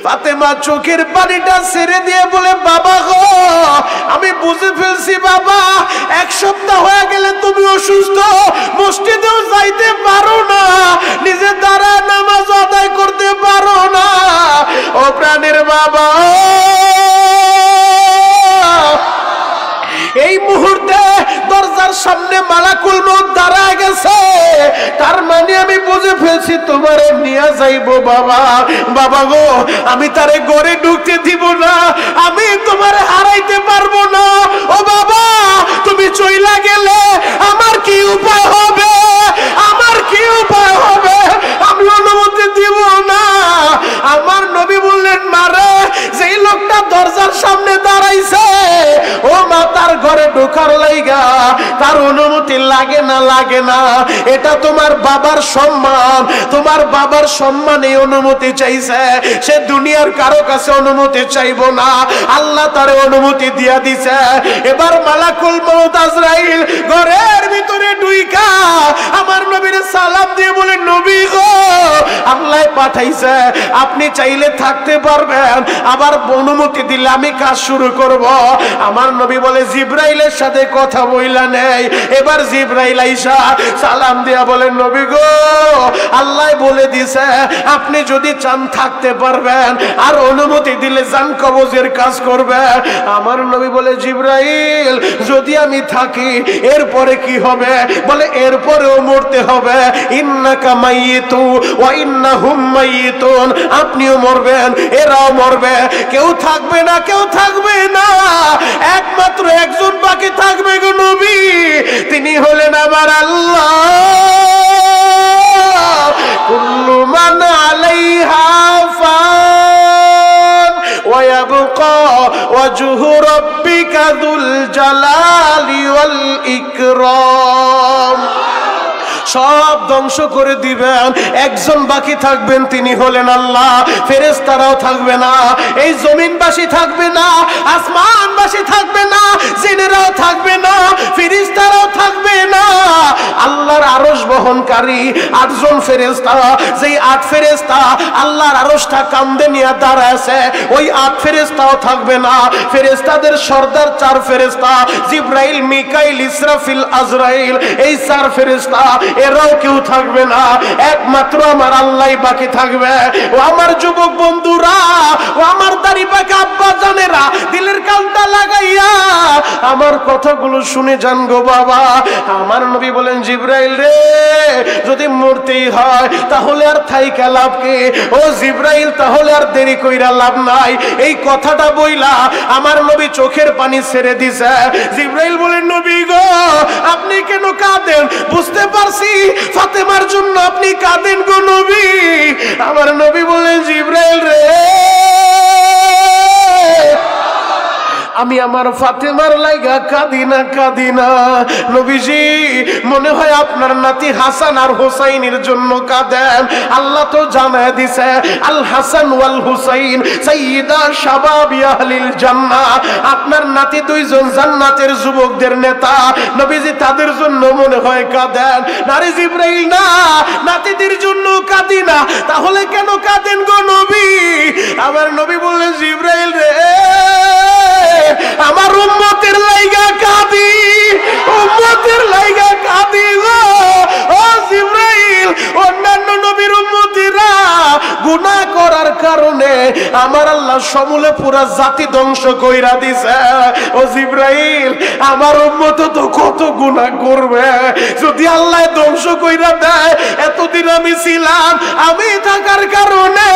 ফাতেমা চোখের পানিটা ছেড়ে দিয়ে বলে, বাবা গো, আমি বুঝে ফেলছি বাবা, এক সপ্তাহ হয়ে গেলে তুমি অসুস্থ, মসজিদেও যাইতে পারো না, নিজে দাঁড়ায় নামাজ আদায় করতে পারো না। ও প্রাণের বাবা, এই মুহূর্তে দরজার সামনে মালাকুল মউত দাঁড়ায় গেছে, তার মানে আমি বুঝে ফেলছি তোমারে নিয়ে যাইবো বাবা। বাবা গো, আমি তারে ঘরে ঢুকতে দিব না, আমি তোমারে হারাইতে পারবো না। ও বাবা, তুমি চইলা গেলে আমার কি উপায় হবে, আমার কি উপায় হবে, আমি অনুমতি দিব না। আমার নবী বললেন, মারে, যেই লোকটা দরজার সামনে দাঁড়াইছে, ও মা, তার ঘরে ঢোকার লাইগা তার অনুমতি লাগে না, লাগে না। এটা তোমার বাবার সম্মান, তোমার বাবার সম্মানে অনুমতি চাইছে, সে দুনিয়ার কারো কাছে অনুমতি চাইবো না, আল্লাহ তার অনুমতি দিয়া দিছে। এবার মালাকুল মউত আজরাইল ঘরের ভিতরে ঢুইকা আমার নবীর সালাম দিয়ে বলে, নবী গো, আল্লাহ পাঠাইছে, আপনি চাইলে থাকতে পারবেন, আবার অনুমতি দিলে আমি কাজ শুরু করব। আমার নবী বলে, জিবরাইলের সাথে কথা বইলা নেই। এবার জিবরাইল আইসা সালাম দিয়া বলে, নবী গো, আল্লাহ বলে দিছে আপনি যদি চান থাকতে পারবেন, আর অনুমতি দিলে জান কবজের কাজ করবে। আমার নবী বলে, জিবরাইল, যদি আমি থাকি এরপরে কি হবে? বলে, এরপরেও মরতে হবে। ইন্নাকা মাইয়িতু ওয়া ইন্নাহুম মাইয়িতুন, আপনিও মরবেন, এরাও মরবে, কেউ থাকবে না, কেউ থাকবে না, একমাত্র একজন বাকি থাকবে গো নবী, তিনি হলেন আমার আল্লাহ। কুল্লু মান আলাইহা ফান ওয়া ইয়াবকা ওয়াজহু রাব্বিকা যুল জালালি ওয়াল ইকরাম। সব ধ্বংস করে দিবেন, একজন বাকি থাকবেন, তিনি হলেন আল্লাহ। ফেরেশতারাও থাকবে না, এই জমিনবাসী থাকবে না, আসমানবাসী থাকবে না, জিনেরাও থাকবে না, ফেরেশতারাও থাকবে না। আল্লাহর আরশ বহনকারী 8 জন ফেরেশতা, যেই 8 ফেরেশতা আল্লাহর আরশটা কাঁধে নিয়ে দাঁড়ায় আছে, ওই 8 ফেরেশতাও থাকবে না। ফেরেশতাদের সর্দার 4 ফেরেশতা, জিবরাইল, মিকাইল, ইসরাফিল, আজরাইল, এই 4 ফেরেশতা, এরাও কেউ থাকবে না, একমাত্র আমার আল্লাহই বাকি থাকবে। ও আমার যুবক বন্ধুরা, ও আমার দাড়ি পাকা আব্বা জানেরা, দিলের কানটা লাগাইয়া আমার কথাগুলো শুনে যান গো বাবা। আমার নবী বলেন, জিবরাইল রে, যদি মরতেই হয় তাহলে আর থাইকা লাভ কি? ও জিবরাইল, তাহলে আর দেরি কইরা লাভ নাই। এই কথাটা বইলা আমার নবী চোখের পানি ছেড়ে দিছে। জিবরাইল বলেন, নবী গো, আপনি কেন কাঁদেন? বুঝতে পারছি ফাতেমার জন্য আপনি কাঁদেন গো নবী। আমার নবী বলেন, জিবরাইল রে, আমি আমার ফাতেমার লাইগা কাঁদি না, কাঁদি না। নবীজি, মনে হয় আপনার নাতি হাসান আর হোসাইনের জন্য কাঁদেন। আল্লাহ তো জানায় দিছে, আল হাসান ওয়াল হুসাইন সাইয়্যিদা শাবাবি আহলিল জান্নাহ, আপনার নাতি 2 জন জান্নাতের যুবকদের নেতা। নবীজি, তাদের জন্য মনে হয় কাঁদেন। নারে জিবরাইল, না, নাতিদের জন্য কাঁদি না, তাহলে কেন কাঁদেন গো নবী? আমার নবী বললেন, জিবরাইল রে, আমার উম্মতের লাইগা কাঁদি, উম্মতের লাইগা কাঁদি গো। ও জিবরাইল, অন্যান্য নবীর উম্মতিরা গুনাহ করার কারণে আমার আল্লাহ সমূলে পুরা জাতি ধ্বংস কইরা দিছে। ও জিবরাইল, আমার উম্মত তো কত গুনাহ করবে, যদি আল্লাহ ধ্বংস কইরা দেয়, এতদিন আমি ছিলাম, আমি থাকার কারণে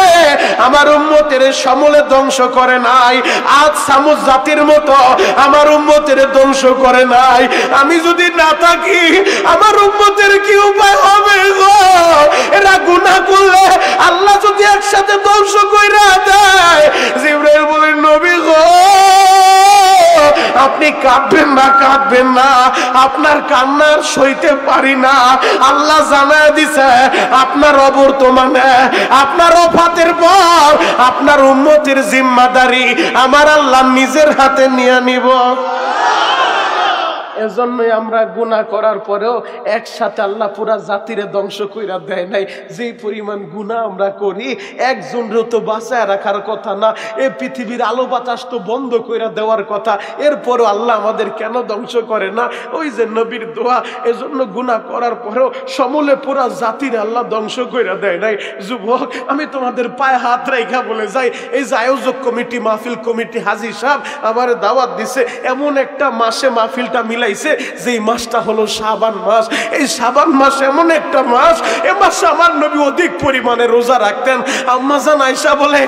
আমার উম্মতের সমূলে ধ্বংস করে নাই। আজ সামুদ জাতির মতো আমার উম্মতের ধ্বংস করে নাই। আমি যদি না থাকি আমার উম্মতের কি উপায় হবে গো? এরা গুনাহ করলে আল্লাহ যদি একসাথে ধ্বংস কইরা দেয়। জিবরাইল বলেন, নবী গো, আপনি কাঁদবেন না, কাঁদবেন না, আপনার কান্নার সইতে পারি না। আল্লাহ জানায় দিছে, আপনার অবর্তমানে, আপনার ওফাতের পর আপনার উম্মতের জিম্মাদারি আমার আল্লাহ নিজের হাতে নিয়ে নিব। এজন্যই আমরা গুনাহ করার পরেও একসাথে আল্লাহ পুরা জাতিরে ধ্বংস কইরা দেয় নাই। যেই পরিমাণ গুনাহ আমরা করি একজনও তো বাঁচায় রাখার কথা না, এই পৃথিবীর আলো বাতাস তো বন্ধ কইরা দেওয়ার কথা, এরপরও আল্লাহ আমাদের কেন ধ্বংস করে না? ওই যে নবীর দোয়া। এজন্য গুনাহ করার পরেও সমূলে পুরা জাতিরে আল্লাহ ধ্বংস কইরা দেয় নাই। যুবক, আমি তোমাদের পায়ে হাত রেখা বলে যাই, এই যে আয়োজক কমিটি, মাহফিল কমিটি, হাজী সাহেব আমার দাওয়াত দিছে, এমন একটা মাসে মাহফিলটা মিলাইছে যেই মাসটা হলো শাবান মাস। এই শাবান মাস এমন একটা মাস, এ মাসে আমার নবী অধিক পরিমাণে রোজা রাখতেন। আম্মা জান আয়েশা বলে,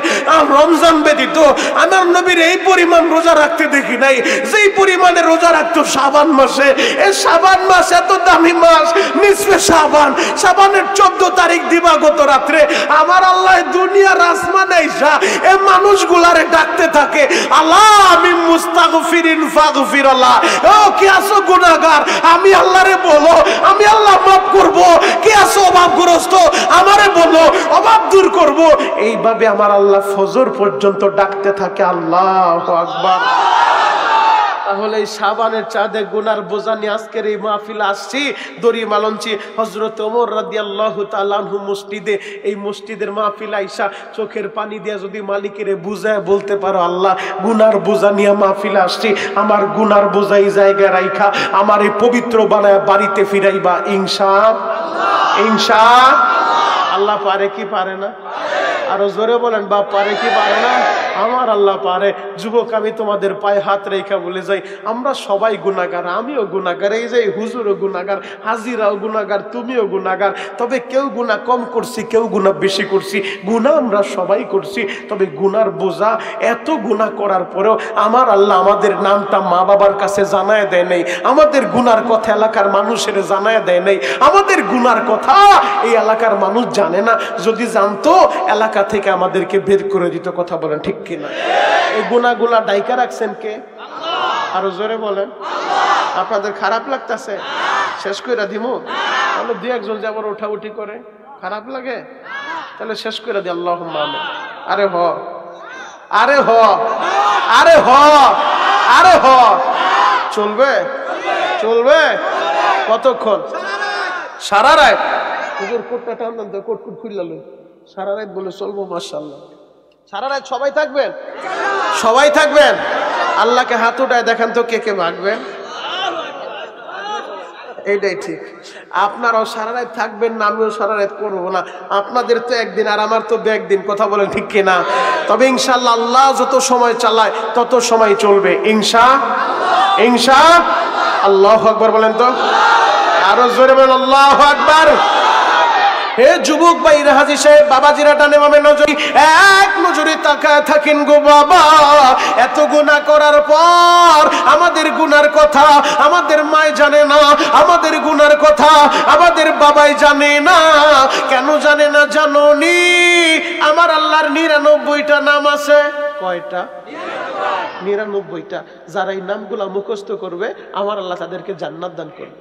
রমজান ব্যতীত আমার নবীর এই পরিমাণ রোজা রাখতে দেখি নাই যেই পরিমাণে রোজা রাখতো শাবান মাসে। এই শাবান মাস এত দামি মাস, নিসফে শাবান, শাবানের 14 তারিখ দিবাগত রাত্রে আমার আল্লাহ দুনিয়ার আসমানে আইসা এই মানুষগুলারে ডাকতে থাকে, আল্লাহ আমি মুস্তাগফিরিন ফাগফিরাল্লাহ। ও কি আছো গুনাহগার, আমি আল্লাহরে বলো, আমি আল্লাহ মাফ করব। কি আছো অভাবগ্রস্ত, আমারে বলো, অভাব দূর করব। এইভাবে আমার আল্লাহ ফজর পর্যন্ত ডাকতে থাকে। আল্লাহু আকবার। তাহলে এই শাবানের চাঁদে গুনার বোঝা নিয়ে আজকের এই মাহফিলে আসছি। দড়ি মালঞ্চি হযরত ওমর রাদিয়াল্লাহু তাআলা আনহু মসজিদে, এই মসজিদের মাহফিলে আইসা চোখের পানি দিয়া যদি মালিকেরে বুঝায় বলতে পারো, আল্লাহ গুনার বোঝা নিয়ে মাহফিলে আসছি, আমার গুনার বোঝা এই জায়গায় রাইখা আমার এই পবিত্র বানায় বাড়িতে ফিরাইবা ইনশাআল্লাহ। ইনশাআল্লাহ। পারে কি পারে না? আরো জোরে বলেন, বাপ পারে কি পারে না? আমার আল্লাহ পারে। যুবক, আমি তোমাদের পায়ে হাত রেখা বলে যাই, আমরা সবাই গুনাহগার, আমিও গুনাহগার, এই যে হুজুরও গুনাহগার, হাজিরাও গুনাহগার, তুমিও গুনাহগার। তবে কেউ গুনাহ কম করছি, কেউ গুনাহ বেশি করছি, গুনাহ আমরা সবাই করছি। তবে গুনার বোঝা, এত গুনাহ করার পরেও আমার আল্লাহ আমাদের নামটা মা বাবার কাছে জানায় দেয় নাই, আমাদের গুনার কথা এলাকার মানুষের জানায় দেয় নাই, আমাদের গুনার কথা এই এলাকার মানুষ জানে না। যদি জানতো এলাকা থেকে আমাদেরকে বের করে দিত। কথা বলেন ঠিক কিনা? এই গুনাহগুলা ডাইকা রাখছেন কে? আরো জোরে বলেন। আপনাদের খারাপ লাগতেছে? শেষ করে দিমু? তাহলে দুই একজন যে আবার ওঠাউঠি করে, খারাপ লাগে? তাহলে শেষ করে দি। আল্লাহুম্মা আমিন। আরে হ, আরে হ, আরে হ, আরে হ। চলবে? চলবে? কতক্ষণ? সারা রাত? হুজুর কোটটা টান তো, কোট খুললা লই। সারা রাত বলে চলবো? মাশাআল্লাহ। সারা রাত সবাই থাকবেন? সবাই থাকবেন? আল্লাহকে হাত উঠায় দেখান তো কে কে ভাগবেন। এইটাই ঠিক। আপনারাও সারা রাত থাকবেন না, আমিও সারা রাত করবো না। আপনাদের তো একদিন আর আমার তো একদিন। কথা বলেন ঠিক কিনা? তবে ইনশাআল্লাহ আল্লাহ যত সময় চালায় তত সময় চলবে ইনশাআল্লাহ। ইনশাআল্লাহ। আল্লাহু আকবার বলেন তো, আরো জোরে বলেন আল্লাহু আকবার। হে যুবক ভাইরা, হাজী সাহেব, বাবাজিরা টানে মামে নজরি, এক নজরে তাকায় থাকেন গো বাবা। এত গুনাহ করার পর আমাদের গুনার কথা আমাদের মায় জানে না, আমাদের গুনার কথা আমাদের বাবাই জানে না। কেন জানে না জানো নি? আমার আল্লাহর 99টা নাম আছে। কয়টা? 99টা। যারা এই নামগুলা মুখস্থ করবে আমার আল্লাহ তাদেরকে জান্নাত দান করবে।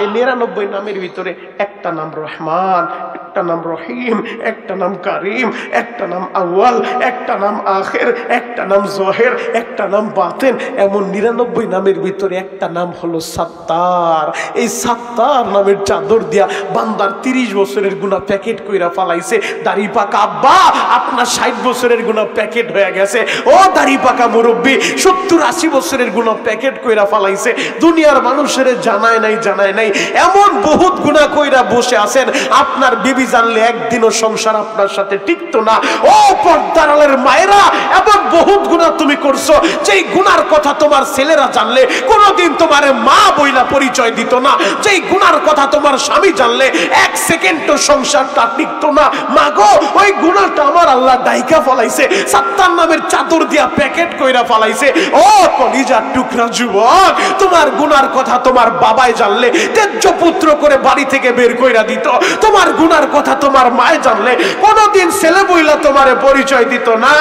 এই 99 নামের ভিতরে একটা নাম রহমান, একটা নাম রহিম, একটা নাম কারিম, একটা নাম আউয়াল, একটা নাম আখির, একটা নাম জহির, একটা নাম বাতিন। এমন 99 নামের ভিতরে একটা নাম হলো সাত্তার। এই সাত্তার নামের চাদর দিয়া বান্দার 30 বছরের গুনাহ প্যাকেট কইরা ফালাইছে। দাড়ি পাকা আব্বা, আপনার 60 বছরের গুনাহ প্যাকেট হয়ে গেছে। ও দাড়ি পাকা মুরব্বী, 70-80 বছরের গুনাহ প্যাকেট কইরা ফালাইছে। দুনিয়ার মানুষের জানায় নাই, জানায় নাই। এমন বহুত গুনাহ কইরা বসে আছেন, আপনার বিবি জানলে একদিনও সংসার আপনার সাথে টিকতো না। ও পর্দার আলের মায়েরা, এমন বহুত গুনাহ তুমি করছো যেই গুনার কথা তোমার ছেলেরা জানলে কোনোদিন তোমারে মা বইলা পরিচয় দিত না। যেই গুনার কথা তোমার স্বামী জানলে 1 সেকেন্ডও সংসারটা টিকতো না। মা গো, ওই গুনাহটা আমার আল্লাহ ডাইকা ফলাইছে, সাত্তার নামের চাদর দিয়া প্যাকেট কইরা ফলাইছে। ও কলিজার টুকরা যুবক, তোমার গুনার কথা তোমার বাবাই জানলে তেজ্য পুত্র করে বাড়ি থেকে বের কইরা দিত। তোমার গুনার কথা তোমার মায়ে জানলে কোনোদিন ছেলে বইলা তোমারে পরিচয় দিত না।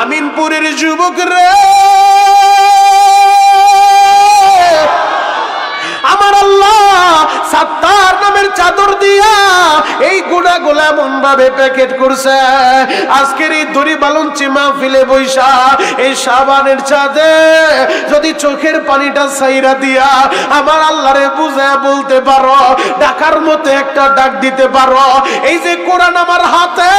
আমিনপুরের যুবক রে, আমার আল্লাহ সাত্তার নামের চাদর দিয়া এই গুনাহগুলো এমন ভাবে প্যাকেট করছে। আজকের এই দড়ি বালুনচি মাহফিলে বৈশা এই শাবানের চাঁদে যদি চোখের পানিটা ছাইরা দিয়া আমার আল্লাহরে বুঝায়া বলতে পারো, ডাকার মতো একটা ডাক দিতে পারো, এই যে কোরআন আমার হাতে,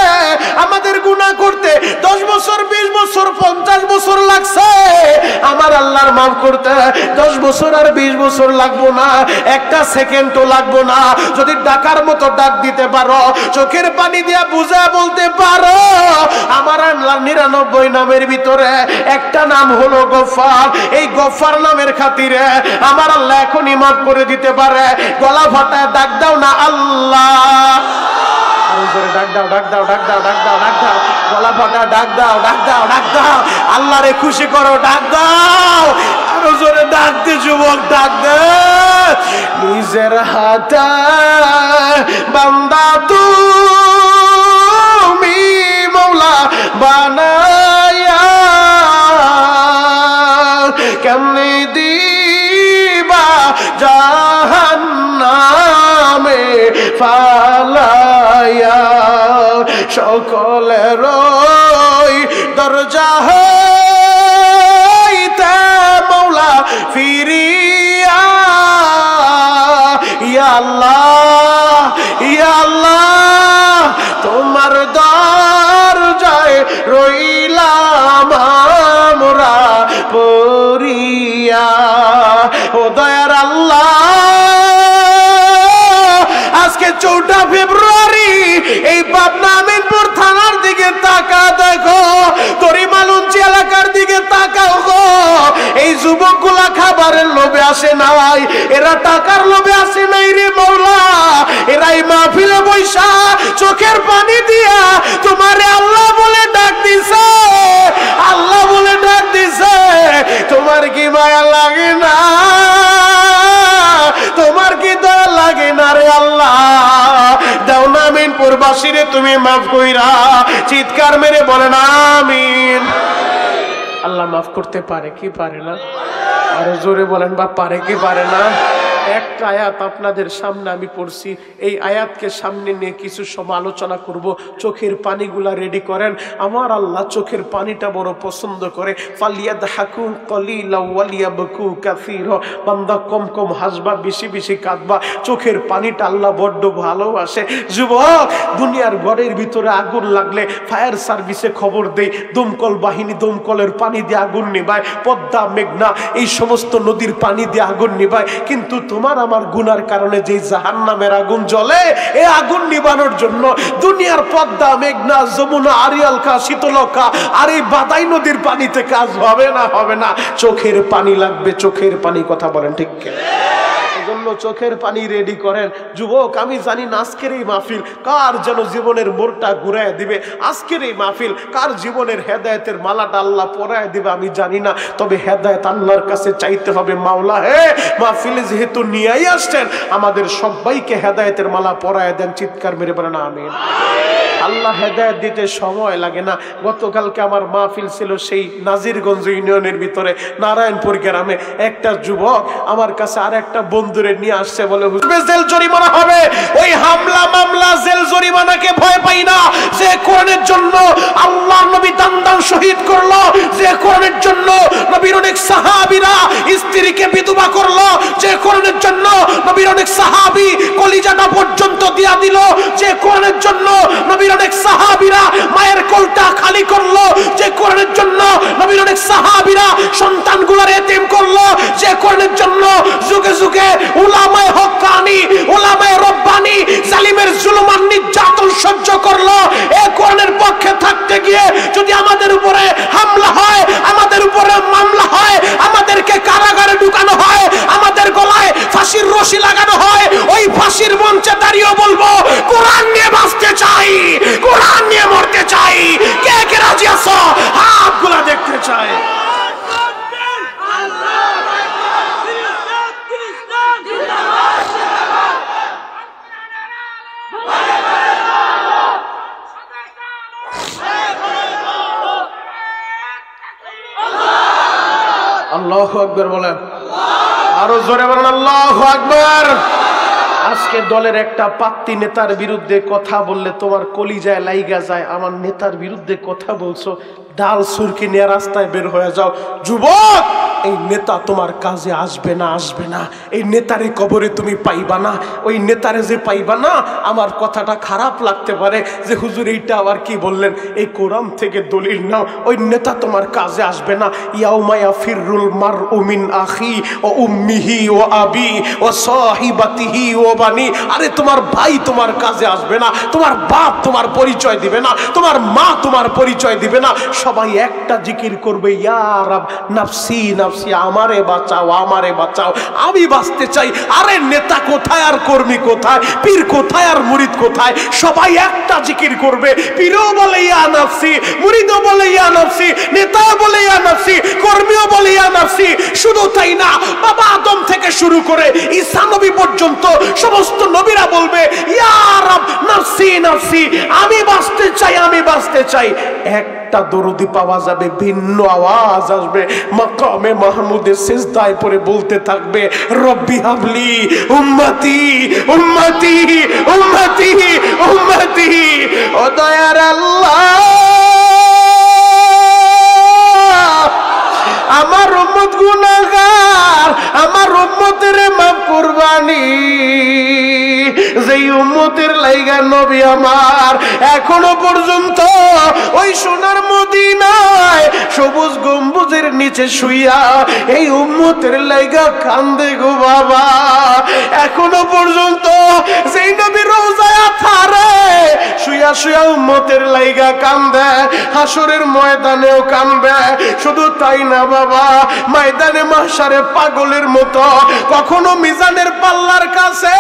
আমাদের গুনাহ করতে 10 বছর 20 বছর 50 বছর লাগছে, আমার আল্লাহর মাফ করতে 10 বছর আর 20 বছর লাগবো না, একটা সেকেন্ডও লাগবো না। যদি ডাকার মতো ডাক দিতে পারো, চোখের পানি দিয়া বুঝায়া বলতে পারো, আমার আল্লাহর 99 নামের ভিতরে একটা নাম হলো গফফার। এই গফফার নামের খাতিরে আমার আল্লাহ এখনই মাফ করে দিতে পারে। গলা ফাটায় ডাক দাও না আল্লাহ, আরো জোরে ডাক দাও, ডাক দাও, ডাক দাও, ডাক দাও, ডাক দাও, গলা ফাটা ডাক দাও, ডাক দাও, ডাক দাও, আল্লাহরে খুশি করো, ডাক দাও, আরো জোরে ডাক দে যুবক, ডাক দে। নিজের হাতে বান্দা তুমি মওলা বানায়া কেমনে দিবা জাহান্নামে ফালায়া, সকলের দরজা হইতে মওলা ফিরিয়া, ইয়া আল্লাহ, ইয়া আল্লাহ, তোমার দরজায় রইলাম আমরা পড়িয়া। ও দয়ার আল্লাহ, আজকে 14 ফেব্রুয়ারি এই পাবনা আমিনপুর থানার দিকে তাকা দেখো, তরিমালুঞ্চি এলাকার দিকে তাকাও গো। এই যুবকগুলা খাবারের লোভে আসে নাই, এরা টাকার লোভে আসে নাই রে মওলা। এরা এই মাহফিলে বৈশা চোখের পানি দিয়া তোমারে আল্লাহ বলে ডাক দিছে, আল্লাহ বলে ডাক দিছে। তোমার কি মায়া লাগে না? তোমার কি দয়া লাগে না রে আল্লাহ? দাও না আমিনপুরবাসীরে তুমি মাফ কইরা, চিৎকার মেরে বলেন আমিন। আল্লাহ মাফ করতে পারে কি পারে না? আরো জোরে বলেন, বা পারে কি পারে না? একটা আয়াত আপনাদের সামনে আমি পড়ছি, এই আয়াতকে সামনে নিয়ে কিছু সময় আলোচনা করব। চোখের পানিগুলা রেডি করেন, আমার আল্লাহ চোখের পানিটা বড় পছন্দ করে। ফালিয়াদহাকু কলিলা ওয়ালিয়াবকু কাসীরা, বান্দা কম কম হাসবা, বেশি বেশি কাঁদবা। চোখের পানিটা আল্লাহ বড্ড ভালোবাসে। যুবক, দুনিয়ার ঘরের ভিতরে আগুন লাগলে ফায়ার সার্ভিসে খবর দেই, দমকল বাহিনী দমকলের পানি দিয়ে আগুন নিভায়, পদ্মা মেঘনা এই সমস্ত নদীর পানি দিয়ে আগুন নিভায়। কিন্তু তোমার আমার গুনার কারণে যে জাহান্নামের আগুন জ্বলে, এই আগুন নিবানোর জন্য দুনিয়ার পদ্মা মেঘনা যমুনা আরিয়ালকা শীতলকা আর এই বাদাই নদীর পানিতে কাজ হবে না, হবে না। চোখের পানি লাগবে, চোখের পানি, কথা বলেন ঠিক কিনা? জন্য চোখের পানি রেডি করেন। যুবক, আমি জানি না আজকের এই মাহফিল কার যেন জীবনের মোড়টা ঘুরায় দিবে, আজকের এই মাহফিল কার জীবনের হেদায়েতের মালাটা আল্লাহ পরায় দিবে আমি জানি না। তবে হেদায়েত আল্লাহর কাছে চাইতে হবে। মাওলা হে, মাহফিলে যেহেতু নিয়েই আসছেন, আমাদের সবাইকে হেদায়েতের মালা পরায় দেন। চিৎকার মেরে বলেন আমিন। আল্লাহ হেদায়েত দিতে সময় লাগে না। গতকালকে আমার মাহফিল ছিল সেই নাজিরগঞ্জ ইউনিয়নের ভিতরে নারায়ণপুর গ্রামে। একটা যুবক আমার কাছে আর একটা বন্ধুরে নিয়ে আসছে, বলে জেল জরিমানা হবে। ওই হামলা মামলা জেল জরিমানাকে ভয় পাই না। যে কোরআনের জন্য আল্লাহ নবী দান শহীদ করলো, যে কোরআনের জন্য নবীর অনেক সাহাবীরা স্ত্রীকে বিধবা করলো, যে কোরআনের জন্য নবীর অনেক সাহাবী কলিজাটা পর্যন্ত দিয়া দিল, যে কোরআনের জন্য নবীর অনেক সাহাবীরা মায়ের কোলটা খালি করলো, যে কোরআনের জন্য নবীর অনেক সাহাবীরা সন্তানগুলোর এতিম করলো, যে কোরআনের জন্য যুগে যুগে উলামায়ে হক্কানি উলামায়ে রব্বানি জালিমের জুলুম আর নির্যাতন সহ্য করলো। এই কোরআনের পক্ষে থাকতে গিয়ে যদি আমাদের উপরে হামলা হয়, আমাদের উপরে মামলা হয়, আমাদেরকে কারাগারে ঢুকানো হয়, আমাদের গলায় ফাঁসির রশি লাগানো হয়, ওই ফাঁসির মঞ্চে দাঁড়িয়ে বলবো কোরআন নিয়ে বাঁচতে চাই, কোরআন নিয়ে মরতে চাই। কে কে রাজি আছো? হাতগুলা দেখতে চাই। আল্লাহু আকবার বলেন, আরো জোরে বলেন আল্লাহু আকবার। আজকে দলের একটা পাত্তি নেতার বিরুদ্ধে কথা বললে তোমার কলিজায় লাইগা যায়, আমার নেতার বিরুদ্ধে কথা বলছো, ডাল সুরকি নিয়ে রাস্তায় বের হয়ে যাও। যুবক, এই নেতা তোমার কাজে আসবে না, আসবে না। এই নেতারে কবরে তুমি পাইবা না। ওই নেতারে যে পাইবা না, আমার কথাটা খারাপ লাগতে পারে যে হুজুর এইটা আবার কি বললেন, এই কোরআন থেকে দলিল নাও। ওই নেতা তোমার কাজে আসবে না। ইয়াউমা ইয়াফিরুল মারউ মিন আখি ওয়া উম্মিহি ওয়া আবি ওয়া সাহিবাতিহি ওয়া বানি। আরে তোমার ভাই তোমার কাজে আসবে না, তোমার বাপ তোমার পরিচয় দিবে না, তোমার মা তোমার পরিচয় দিবে না। সবাই একটা জিকির করবে, ইয়া রাব নাফসি নাফসি, আমারে বাঁচাও, আমারে বাঁচাও, আমি বাঁচতে চাই। আরে নেতা কোথায় আর কর্মী কোথায়, পীর কোথায় আর মুরিদ কোথায়? সবাই একটা জিকির করবে। পীরও বলে ইয়া নাফসি, মুরিদও বলে ইয়া নাফসি, নেতাও বলে ইয়া নাফসি, কর্মীও বলে ইয়া নাফসি। শুধু তাই না, বাবা আদম থেকে শুরু করে ঈসা নবী পর্যন্ত সমস্ত নবীরা বলবে ইয়া রাব নাফসি নাফসি, আমি বাঁচতে চাই, আমি বাঁচতে চাই। একটা দরুদি পাওয়া যাবে, ভিন্ন আওয়াজ আসবে, মাকামে মাহমুদে সিজদায় পড়ে বলতে থাকবে রব্বি হাবলি উম্মতি উম্মতি উম্মতি উম্মতি। ও দয়ার আল্লাহ, আমার উম্মত গুনাহগার, আমার উম্মতের মাফ কুরবানি। যেই উম্মতের লাইগা নবী আমার এখনো পর্যন্ত ওই সোনার মদিনায় সবুজ গম্বুজের নিচে শুইয়া এই উম্মতের লাইগা কান্দে গো বাবা। এখনো পর্যন্ত যেই নবী রওজায় থারে শুইয়া শুইয়া উম্মতের লাইগা কান্দে, হাসরের ময়দানেও কান্দবে। শুধু তাই না বাবা, ময়দানে মাহশারে পাগলের মতো কখনো মিজানের পাল্লার কাছে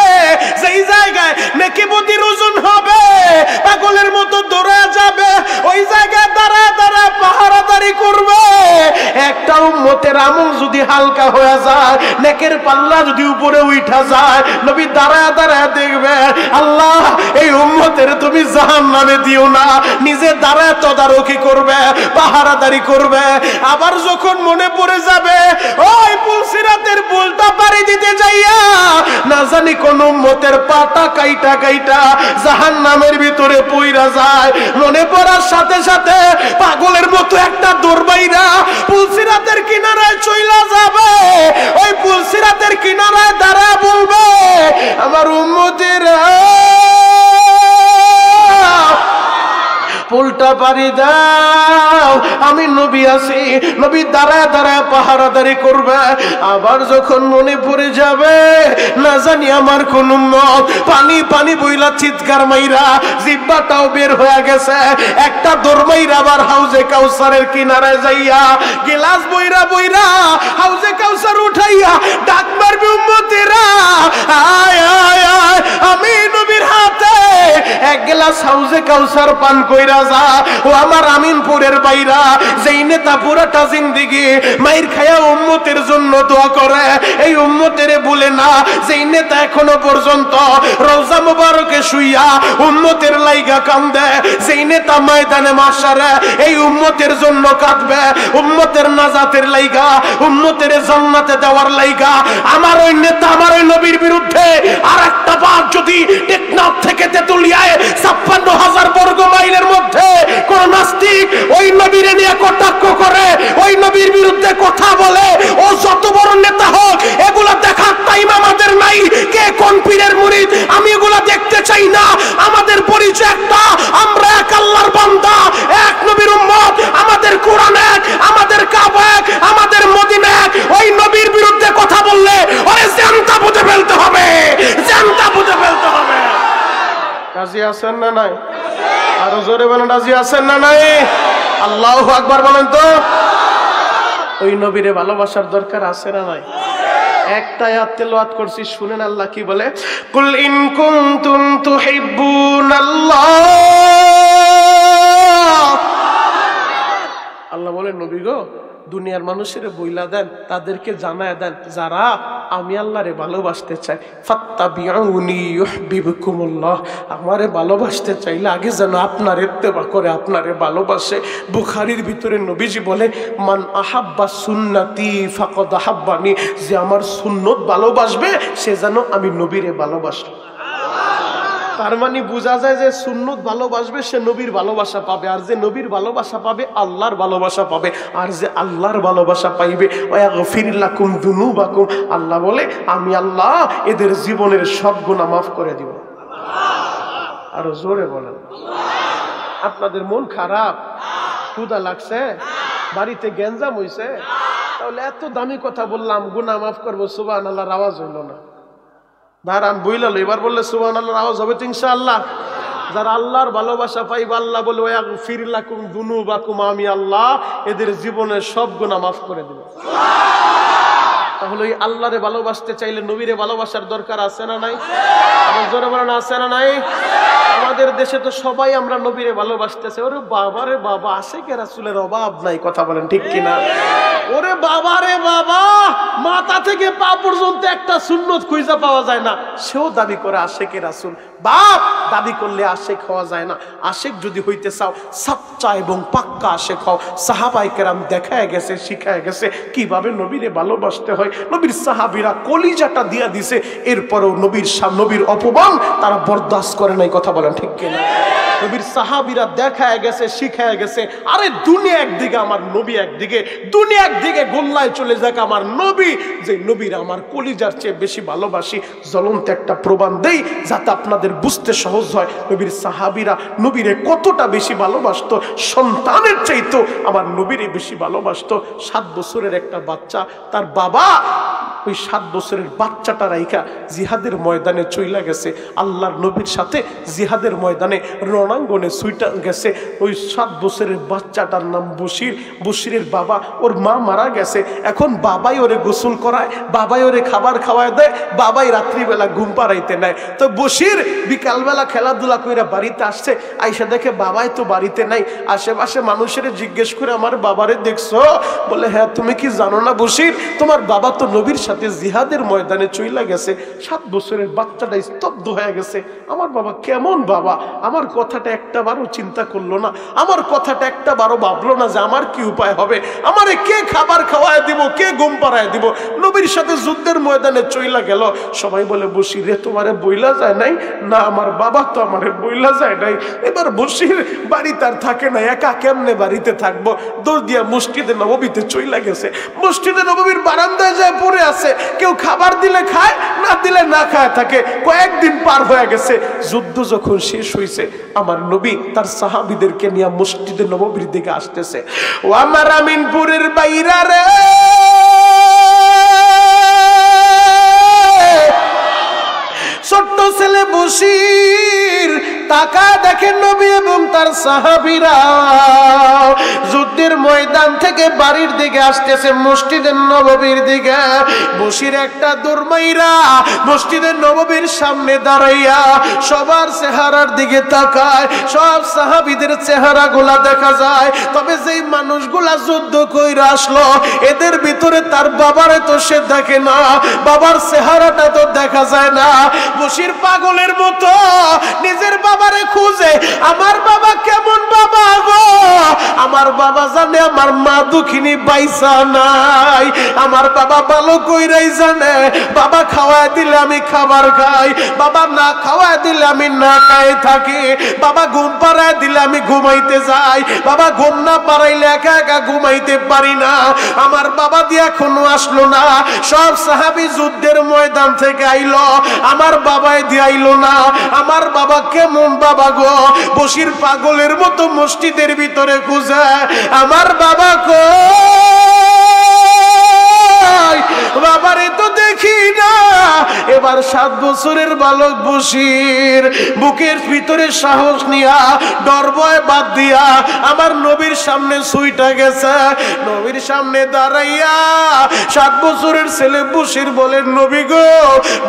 যেই জায়গায় নেকিবুদির ওজন হবে, পাগলের মতো দৌড়ে যাবে, ওই জায়গায় দাঁড়ায় দাঁড়ায় পাহারাদারি করবে। একটা উম্মতের আমল যদি হালকা হয়ে যায়, নেকের পাল্লা যদি উপরে উঠা যায়, নবী দাঁড়ায় দাঁড়ায় দেখবে আল্লাহ এই উম্মতের তুমি জাহান্নামে দিও না। নিজে দাঁড়ায় তদারকি করবে, পাহারাদারি করবে। আবার যখন মনে পড়ে যাবে ওই পুলসিরাতের পুলটা পাড়ি দিতে যাইয়া না জানি কোন উম্মতের পাটা কাইটা কাইটা জাহান্নামের ভিতরে পইরা যায়, মনে পড়ার সাথে সাথে পাগলের মতো একটা দৌড়বাইরা পুলসিরাতের কিনারায় চইলা যাবে। ওই পুলসিরাতের কিনারায় দাঁড়ায় বলবে আমার উম্মতের পুলটা পারি দাও, আমি নবী আছি। নবী দাঁড়ায় দাঁড়ায় পাহারাদারি করবে। আবার যখন মনে পড়ে যাবে না জানি আমার কোন উম্মত পানি পানি বইলা চিৎকার মাইরা জিহ্বাটাও বের হয়ে গেছে, একটা দৌড় মাইরা আবার হাউজে কাউসারের কিনারায় যাইয়া গিলাস বইরা বইরা হাউজে কাউসার উঠাইয়া ডাক মারবে উম্মতেরা আয় আয় আয়, আমি নবীর হাতে এক গ্লাস হাউজে কাউসার পান কইরা যা। ও আমার আমিনপুরের বাইরা, যেই নেতা পুরাটা জিন্দেগি মাইর খায়া উম্মতের জন্য দোয়া করে, এই উম্মতের বলে না যেই নেতা এখনো পর্যন্ত রওজা মুবারকে শুইয়া উম্মতের লাইগা কান্দে, যেই নেতা ময়দানে মাশারে এই উম্মতের জন্য কাঁদবে, উম্মতের নাজাতের লাইগা, উম্মতের জান্নাতে দেওয়ার লাইগা। আমার ওই নেতা, আমার ওই নবীর বিরুদ্ধে আর একটা বার যদি টেকনাফ থেকে তেতুলিয়ায় 56,000 বর্গ মাইলের মধ্যে কোন নাস্তিক ওই নবীর নিয়ে কটাক্ষ করে, ওই নবীর বিরুদ্ধে কথা বলে, ও যত বড় নেতা হোক, এগুলা দেখার টাইম আমাদের নাই। কে কোন পীরের মুরিদ আমি এগুলা দেখতে চাই না। আমাদের পরিচয় একটা, আমরা এক আল্লাহর বান্দা, এক নবীর উম্মত, আমাদের কোরআন এক, আমাদের কাবা এক, আমাদের মদিনা এক। ওই নবীর বিরুদ্ধে কথা বললে ওরে জানতা বুঝে ফেলতে হবে, জানতা বুঝে ফেলতে হবে। রাজি আছেন না নাই? আরো জোরে বলেন রাজি আছেন না নাই? আল্লাহু আকবার বলেন তো। ওই নবীরে ভালোবাসার দরকার আছে না নাই? একটা আয়াত তেলাওয়াত করছি, শুনেন আল্লাহ কি বলে, কুল ইন কুনতুম তুহিব্বুনাল্লাহ। আল্লাহ বলেন নবী গো, দুনিয়ার মানুষের বইলা দেন, তাদেরকে জানায় দেন যারা আমি আল্লাহরে ভালোবাসতে চাই, ফাত্তাবিউনি ইউহিব্বুকুমুল্লাহ, আমারে ভালোবাসতে চাইলে আগে যেন আপনার ইত্তেবা করে, আপনারে ভালোবাসে। বুখারীর ভিতরে নবীজি বলেন মান আহাব্বা সুন্নতি ফাকাদ আহাব্বানি, যে আমার সুন্নত ভালোবাসবে সে যেন আমি নবীরে ভালোবাসে। তার মানে বোঝা যায় যে সুন্নত ভালোবাসবে সে নবীর ভালোবাসা পাবে, আর যে নবীর ভালোবাসা পাবে আল্লাহর ভালোবাসা পাবে, আর যে আল্লাহর ভালোবাসা পাইবে ওয়াগফির লাকুম যুনুবাকুম, আল্লাহ বলে আমি আল্লাহ এদের জীবনের সব গুনাহ মাফ করে দিব। আরো জোরে বলেন। আপনাদের মন খারাপ, ক্ষুধা লাগছে, বাড়িতে গ্যাঞ্জাম হইছে, তাহলে এত দামি কথা বললাম গুনাহ মাফ করবো, সুবহানাল্লাহর আওয়াজ হইল না। দাঁড়ান বইলাল, এবার বললে সুবহানাল্লাহর আওয়াজ হবে তো ইনশাআল্লাহ। যারা আল্লাহর ভালোবাসা পাইবে আল্লাহ বলে ওয়াগফির লাকুম যুনুবাকুম, আমি আল্লাহ এদের জীবনের সব গুনাহ মাফ করে দেব। তাহলে ওই আল্লাহরে ভালোবাসতে চাইলে নবীরে ভালোবাসার দরকার আছে না নাই? আবার জোরে বলেন আছে না নাই? আমাদের দেশে তো সবাই আমরা নবীরে ভালোবাসতেছে। ওরে বাবা রে বাবা, আশিকে রাসূলের অভাব নাই, কথা বলেন ঠিক কিনা? ওরে বাবা রে বাবা, মাথা থেকে পা পর্যন্ত একটা সুন্নত খুঁজে পাওয়া যায় না, সেও দাবি করে আশিকে রাসূল। বাপ, দাবি করলে আশিক হওয়া যায় না। আশিক যদি হইতে চাও সাচ্চা এবং পাক্কা আশিক হও। সাহাবায়ে কেরাম দেখায় গেছে, শিখায় গেছে কিভাবে নবীরে ভালোবাসতে হয়। নবীর সাহাবীরা কলিজাটা দিয়া দিছে, এরপরেও নবীর অপমান তারা বরদাস্ত করে নাই, কথা বলেন ঠিক কিনা? নবীর সাহাবীরা দেখায় গেছে, শিখায় গেছে। আরে দুনিয়া একদিকে, আমার নবী একদিকে, দুনিয়া একদিকে, গোল্লায় চলে যাক আমার নবী, যে নবীর আমার কলিজার চেয়ে বেশি ভালোবাসি। জ্বলন্ত একটা প্রমাণ দেই যাতে আপনাদের বুঝতে সহজ হয়। নবীর সাহাবীরা নবীরে কতটা বেশি ভালোবাসতো, সন্তানের চাইতো আমার নবীরে বেশি ভালোবাসতো। 7 বছরের একটা বাচ্চা, তার বাবা ওই 7 বছরের বাচ্চাটা রাইখা জিহাদের ময়দানে চইলা গেছে, আল্লাহর নবীর সাথে জিহাদের ময়দানে রণাঙ্গনে ছুইটা গেছে। ওই 7 বছরের বাচ্চাটার নাম বশির। বশিরের বাবা, ওর মা মারা গেছে, এখন বাবাই ওরে গোসল করায়, বাবাই ওরে খাবার খাওয়ায় দেয়, বাবাই রাত্রিবেলা ঘুম পাড়াইতে নেয়। তো বশির বিকালবেলা খেলাধুলা কইরা বাড়িতে আসছে, আইসা দেখে বাবাই তো বাড়িতে নাই। আশেপাশে মানুষের জিজ্ঞেস করে আমার বাবারে দেখছো? বলে হ্যাঁ। তুমি কি জানো না বশির, তোমার বাবা তো নবীর সাথে জিহাদের ময়দানে চইলা গেছে। 7 বছরের বাচ্চাটা স্তব্ধ হয়ে গেছে। আমার বাবা কেমন বাবা, আমার কথাটা একটা বারও চিন্তা করলো না, আমার কথাটা একটা বারও ভাবলো না যে আমার কি উপায় হবে, আমারে কে খাবার খাওয়ায় দিব, কে ঘুম পাড়ায় দিব। নবীর সাথে যুদ্ধের ময়দানে চইলা গেল। সবাই বলে বশির রে তোমারে বইলা যায় নাই? না, আমার বাবা তো আমারে বইলা যায় নাই। এবার বশির বাড়িতে আর থাকে না, একা কেমনে বাড়িতে থাকবো, দৌড় দিয়া মসজিদে নববীতে চইলা গেছে। মসজিদে নববীর বারান্দায় যায় পড়ে আছে, কেউ খাবার দিলে খায়, না দিলে না খায় থাকে। কয়েকদিন পার হয়ে গেছে, যুদ্ধ যখন শেষ হয়েছে, আমার নবী তার সাহাবীদেরকে নিয়ে মসজিদে নববীর দিকে আসতেছে। ও আমার আমিনপুরের বাইরা রে, ছোট্ট ছেলে বশির তাকা দেখেন নবী এবং তার সাহাবীরা যুদ্ধের ময়দান থেকে বাড়ির দিকে আসতেছে, মসজিদের নববীর দিকে। বশির একটা দৌড় মাইরা মসজিদের নববীর সামনে দাঁড়াইয়া সবার চেহারার দিকে তাকায়। সব সাহাবীদের চেহারাগুলা দেখা যায়, তবে যেই মানুষগুলা যুদ্ধ কইরা আসলো এদের ভিতরে তার বাবারে তো সে দেখে না, বাবার চেহারাটা তো দেখা যায় না। বশির পাগলের মতো নিজের বাবারে খুঁজে, আমার বাবা কেমন বাবা গো, আমার বাবা জানে আমার মা দুঃখিনী বাইসা নাই, আমার বাবা ভালো কইরাই জানে বাবা খাওয়ায় দিলে আমি খাবার খাই, বাবা না খাওয়ায় দিলে আমি না খাই থাকি, বাবা ঘুম পাড়ায় দিলে আমি ঘুমাইতে যাই, বাবা ঘুম না পাড়াইলে একা একা ঘুমাইতে পারি না, আমার বাবা দিয়ে এখনো আসলো না। সব সাহাবী যুদ্ধের ময়দান থেকে আইলো, আমার বাবাই দিয়ে আইলো না, আমার বাবা কেমন বাবা গো। বশির পাগলের মতো মসজিদের ভিতরে খুঁজে, আমার বাবা কই, বাবারে তো দেখি না। এবার 7 বছরের বালক বশির বুকের ভিতরে সাহস নিয়া ডর ভয় বাদ দিয়া আমার নবীর সামনে ছুইটা গেছে। নবীর সামনে দাঁড়াইয়া 7 বছরের ছেলে বশির বলেন, নবী গো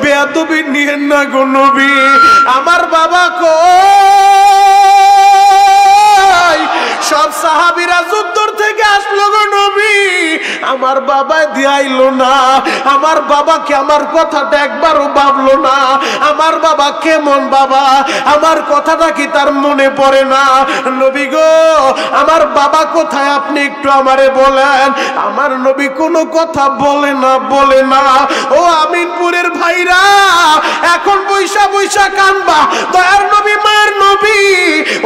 বেয়াদবি নিয়েন না গো নবী, আমার বাবা কই। সব সাহাবীরা যুদ্ধ থেকে আসলো গো নবী, আমার আমার বাবা দিয়াইলো না, আমার বাবাকে আমার কথাটা একবারও ভাবলো না। আমার বাবা কেমন বাবা, আমার কথাটা কি তার মনে পড়ে না? নবী গো, আমার বাবা কোথায় আপনি একটু আমারে বলেন। আমার নবী কোনো কথা বলে না, বলে না। ও আমিনপুরের ভাইরা, এখন বৈশা বৈশা কানবা। দয়ার নবী, মায়ের নবী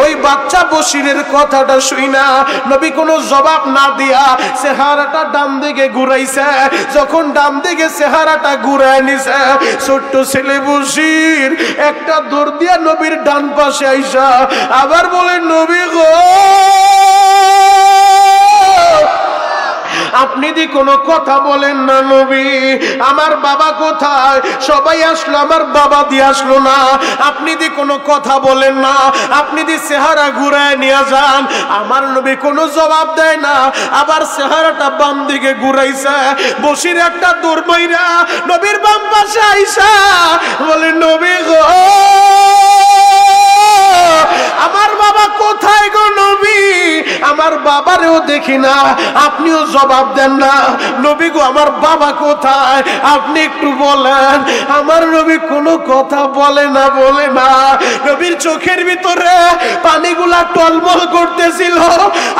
ওই বাচ্চা বশিরের কথাটা শুই না, নবী কোনো জবাব না দিয়া চেহারাটা ডান দিকে ঘুরাইছে। যখন ডান দিকে চেহারাটা ঘুরায় নিছে, ছোট্ট ছেলে বশির একটা দৌড় দিয়া নবীর ডান পাশে আইসা আবার বলে, নবী গো, আপনি দি কোনো কথা বলেন না নবী, আমার বাবা কোথায়? সবাই আসলো, আমার বাবা দিয়ে আসলো না। আপনি দি কোনো কথা বলেন না, আপনি দি চেহারা ঘুরায় নিয়ে যান। আমার নবী কোনো জবাব দেয় না, আবার চেহারাটা বাম দিকে ঘুরাইছে। বসির একটা দৌড় মাইরা নবীর বাম পাশে আইসা বলে, নবী গো, আমার বাবা কোথায় গো নবী? আমার বাবারেও দেখি না, আপনিও জবাব দেন না। নবী গো, আমার বাবা কোথায়? আপনি একটু বলেন। আমার নবী কোনো কথা বলে না, বলে না। নবীর চোখের ভিতরে পানিগুলা টলমল করতেছিল,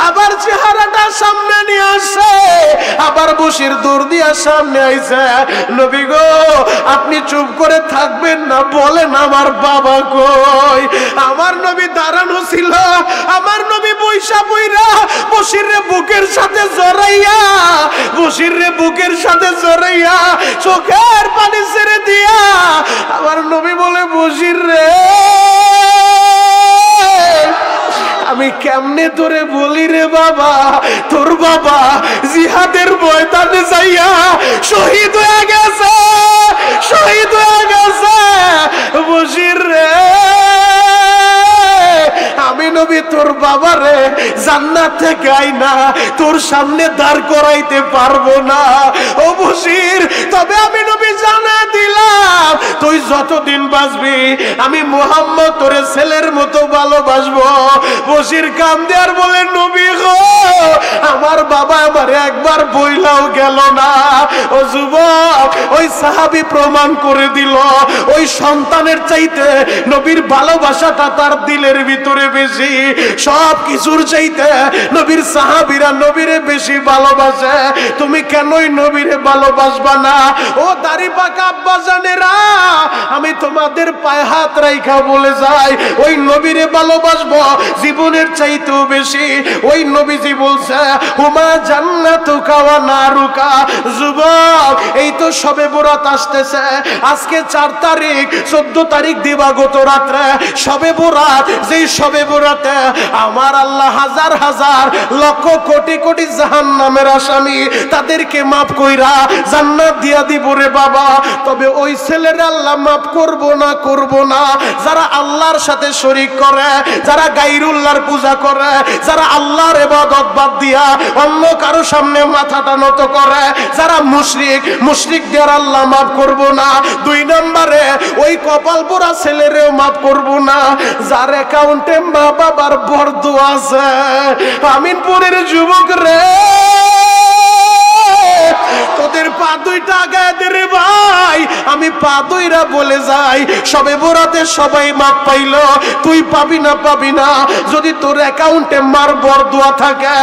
আবার চেহারাটা সামনে নিয়ে আসে, আবার বসির দৌড় দিয়া সামনে আইছে। নবী গো, আপনি চুপ করে থাকবেন না, বলেন আমার বাবা কই? আমার নবী দাঁড়ানো ছিল, আমার নবী বৈশা বইরা বসির রে বুকের সাথে জড়াইয়া, বসির রে বুকের সাথে জড়াইয়া চোখের পানি ছেড়ে দিয়া আমার নবী বলে, বসির রে, আমি কেমনে তোরে বলি রে বাবা, তোর বাবা জিহাদের ময়দানে যাইয়া শহীদ হয়ে গেছে, শহীদ হয়ে গেছে। বসির রে, আমি নবী তোর বাবারে জান্নাত থেকে আইনা তোর সামনে দাঁড় করাইতে পারবো না। ও বশির, তবে আমি নবী জানা দিলাম, তুই যতদিন বাঁচবি আমি মুহাম্মদ তোরে ছেলের মতো ভালোবাসবো। বশির কান্দে আর বলে, নবী গো, আমার বাবা আমার একবার বইলাও গেল না। ও যুবক, ওই সাহাবী প্রমাণ করে দিল, ওই সন্তানের চাইতে নবীর ভালোবাসাটা তার দিলের ভিতরে বেশি। সব কিছুর চাইতে নবীর সাহাবীরা নবীরে বেশি ভালোবাসে। তুমি কেনই নবীরে ভালোবাসবা না? ও দাড়ি পাকা আব্বা জানেরা, আমি তোমাদের পায়ে হাত রাইখা বলে যাই, ওই নবীরে ভালোবাসবো জীবনের চাইতেও বেশি। ওই নবীজি বলছে, হুমা জান্নাতুকা ওয়া নারুকা। যুবক, এই তো শবে বরাত আসতেছে, আজকে 4 তারিখ, 14 তারিখ দিবাগত রাত্রে শবে বরাত। যেই শবে বরাতে আমার আল্লাহ হাজার হাজার লক্ষ কোটি কোটি জাহান্নামের আসামি তাদেরকে মাফ কইরা জান্নাত দিয়া দিব রে বাবা। তবে ওই ছেলেরা আল্লাহ মাফ করব না, করব না, যারা আল্লাহর সাথে শরীক করে, যারা গায়রুল্লাহর পূজা করে, যারা আল্লাহর ইবাদত বাদ দিয়া অন্য কারো সামনে মাথাটা নত করে, যারা মুশরিক, মুশরিকদের আল্লাহ মাফ করব না। 2 নম্বরে ওই কপাল পোড়া ছেলেরেও মাফ করব না, যার অ্যাকাউন্টে মা বাবার বর্দ আছে। আমিনপুরের যুবক রে, তোদের পা দুইটা গায়ে দে রে ভাই। আমি পা দুইরা বলে যাই, সবে বরাতে সবাই মাপ পাইল, তুই পাবি না, পাবি না। যদি তোর অ্যাকাউন্টে মার বরদোয়া থাকে,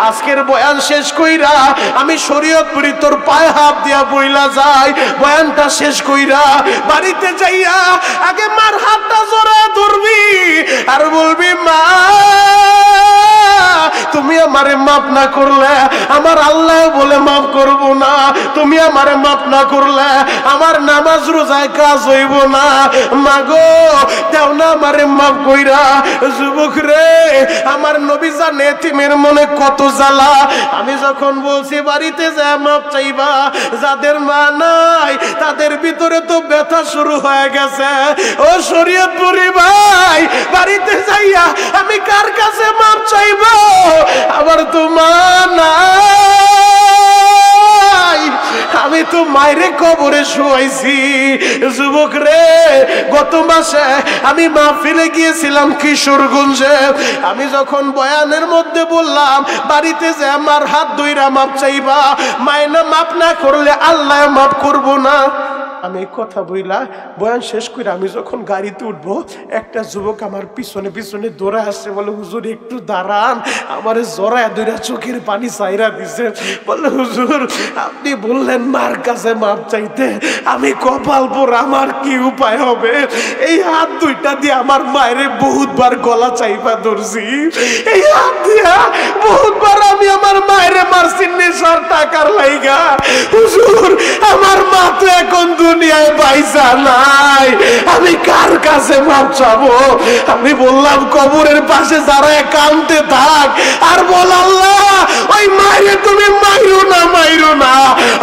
আজকের বয়ান শেষ কইরা আমি শরীয়তপুরি তোর পায়ে হাত দিয়া বইলা যাই। বয়ানটা শেষ কইরা বাড়িতে যাইয়া আগে মার হাতটা জড়া ধরবি আর বলবি, মা, তুমি আমারে মাফ না করলে আমার আল্লাহ বলে মাফ করব না। তুমি আমারে মাফ না করলে আমার নামাজ রোজায় কাজ হইব না। মাগো, দেও না আমারে মাফ কইরা। যুবক রে, আমার নবী জানে এতিমের মনে কত জ্বালা। আমি যখন বলছি বাড়িতে যায় মাফ চাইবা, যাদের মা নাই তাদের ভিতরে তো ব্যথা শুরু হয়ে গেছে। ও শরীয়তপুরি ভাই, বাড়িতে যাইয়া আমি কার কাছে মাফ চাইব? আবার তো মা নাই, আমি তো মায়েরে কবরে শুয়াইছি। যুবক রে, গত মাসে আমি মাহফিলে গিয়েছিলাম কিশোরগঞ্জে। আমি যখন বয়ানের মধ্যে বললাম বাড়িতে যে আমার হাত ধইরা মাপ চাইবা, মায়না মাপ না করলে আল্লাহ মাপ করব না। আমি কথা বইলা বয়ান শেষ করে আমি যখন গাড়িতে উঠবো, একটা যুবক আমার পিছনে পিছনে দৌড়ে আসছে, বলে হুজুর একটু দাঁড়ান। আমার জড়ায় ধরে চোখের পানি চাইরা দিছে, বলে হুজুর আপনি বললেন মার কাছে মাপ চাইতে, আমি কপাল পোড়া, আমার কি উপায় হবে? এই হাত দুইটা দিয়ে আমার মায়ের বহুতবার গলা চাইপা ধরছি, এই হাত দিয়া বহুতবার আমি আমার মায়ের মারছি নেশার টাকার লাইগা। হুজুর আমার মা তো এখন দুনিয়ায় পয়সা নাই, আমি কার কাছে মাপ চাবো? আমি বললাম কবরের পাশে যারা কাঁদতে থাক আর বল আল্লাহ ওই মায়ের তুমি মাইরো না, মাইরো না।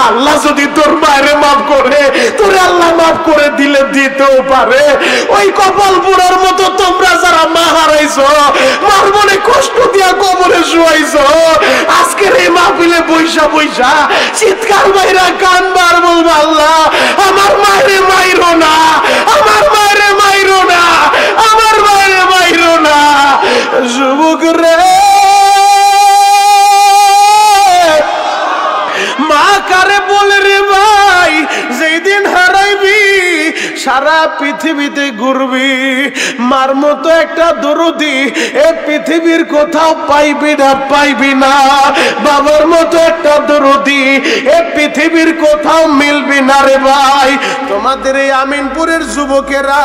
আল্লাহ যদি তোর মায়ের মাফ করে, তোর আল্লাহ মাফ করে দিলে দিতেও পারে। ওই কপাল পুরার মতো তোমরা যারা মা হারাইছো, মার মনে কষ্ট দিয়া কবরে শুয়াইছো, আজকের এই মাহফিলে বৈশা বৈশা চিৎকার বাইরা কানবার বলবো আল্লাহ আমার মায়ের মাইরো না, আমার মায়ের মাইরো না, আমার মায়ের মাইরো না। যুবক রে, মা কারে বলে রে ভাই, যেই দিন হারাইবি সারা পৃথিবীতে ঘুরবি, মার মতো একটা দরদি এ পৃথিবীর কোথাও পাইবি না, পাইবি না। বাবার মতো একটা দরদি এ পৃথিবীর কোথাও মিলবি না রে ভাই। তোমাদের এই আমিনপুরের যুবকেরা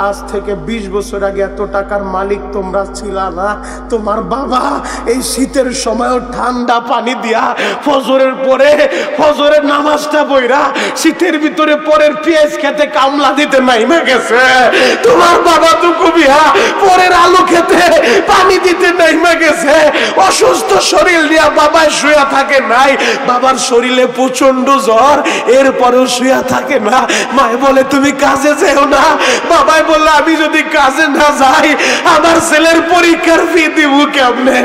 আজ থেকে 20 বছর আগে এত টাকার মালিক তোমরা ছিলা না। তোমার বাবা এই শীতের সময় ঠান্ডা পানি দিয়া ফজরের পরে ফজরের নামাজটা বইরা শীতের ভিতরে পরের পেঁয়াজ খেতে কামলা দিতে নাইমা গেছে। তোমার বাবা তো কবিয়া পরের আলু খেতে পানি দিতে নাইমা গেছে। অসুস্থ শরীর নিয়ে বাবা শুয়া থাকে নাই, বাবার শরীরে প্রচন্ড জ্বর, এরপরেও শুয়া থাকে না। মায়ে বলে তুমি কাজে যেও না। বাবাই বললো আমি যদি কাজে না যাই আমার ছেলের পরীক্ষার ফি দিব কেমনে,